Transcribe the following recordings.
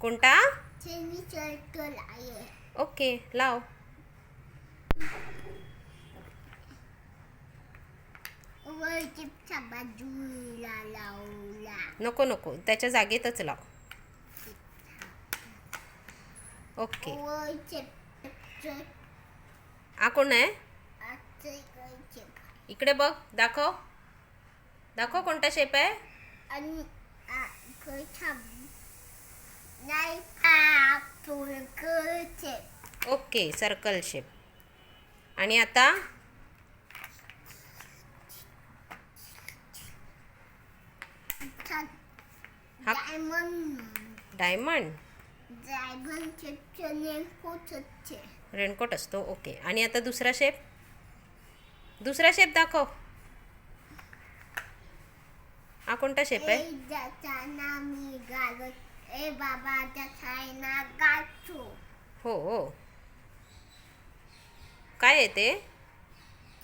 कोणता? Semi circle आहे. Okay, लाव. वर चिपच्या बाजूला लावला. नको नको, त्याच्या जागेतच लाव. ओके. वर चिपचं हा कोण आहे? असं इकडे चिप. इकडे बघ, दाखव. दाखव कोणता शेप आहे. आणि इकडे थांब. नाही हा circle chip. Okay, circle shape. आणि आता हा डायमंड. डायमंड. डायमंड चिपचं नेमकंच असते. रेनकोट असतो. ओके. आणि आता दुसरा शेप. दुसरा शेप दाखव. हा कोणता शेप आहे? जाताना मी गालत. ए बाबा जाताना गातो. हो हो. काय आहे ते?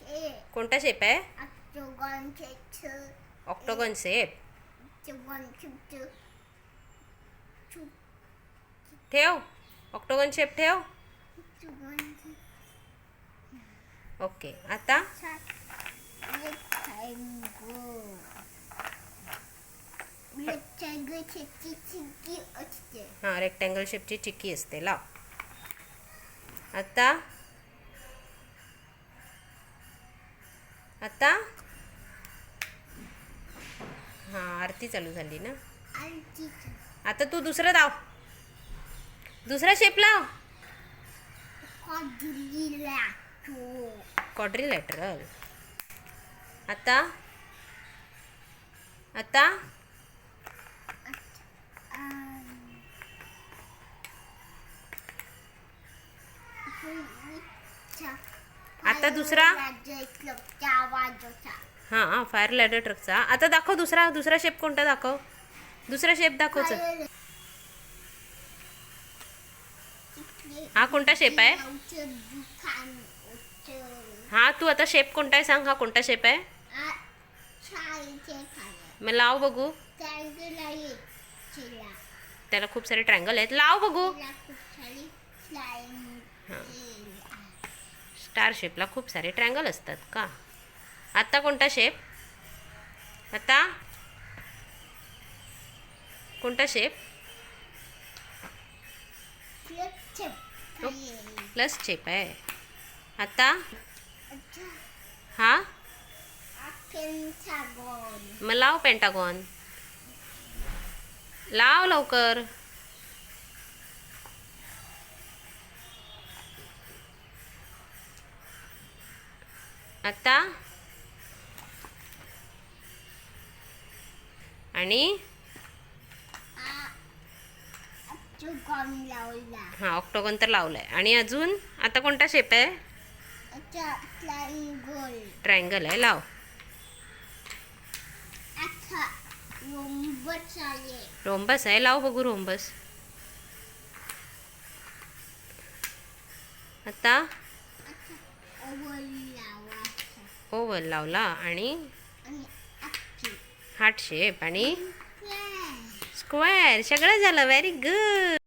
ए कोणता शेप आहे? octagon चिपचं. Octagon shape. octagon चिपचं. ठेव. ऑक्टोगन शेप ठेव. octagon chip. ओके. आता रेक्टँगल चिपची चिक्की असते. हां, रेक्टँगल शेपची चिक्की असते. लाव. आता आता हां, आरती चालू झाली ना. आणि आता तू दुसरं लाव. दुसरा शेप लाव. क्वाड्रिलॅटरल. आता आता आता दुसरा. हां, फायर लॅडर ट्रकचा. आता दाखव दुसरा. दुसरा शेप कोणता दाखव. दुसरा शेप दाखव. हा कोणता शेप आहे? हा, तू आता शेप कोणता आहे सांग. हा कोणता शेप आहे? मग लाव बघू. त्याला खूप सारे ट्रँगल आहेत. लाव बघू. स्टार शेपला खूप सारे ट्रँगल असतात का? आता कोणता शेप? आता कोणता शेप? प्लस शेप आहे. आता हा. मग लाव पेंटागॉन. लाव लवकर. आता आणि हां, ऑक्टोगन तर लावलाय. आणि अजून आता कोणता शेप आहे? ट्रायंगल आहे. लाव. रोम्बस आहे. लाव बघू रोम्बस. आता ओव्हल लावला. आणि हार्ट शेप आणि स्क्वेअर. सगळं झालं. Very good.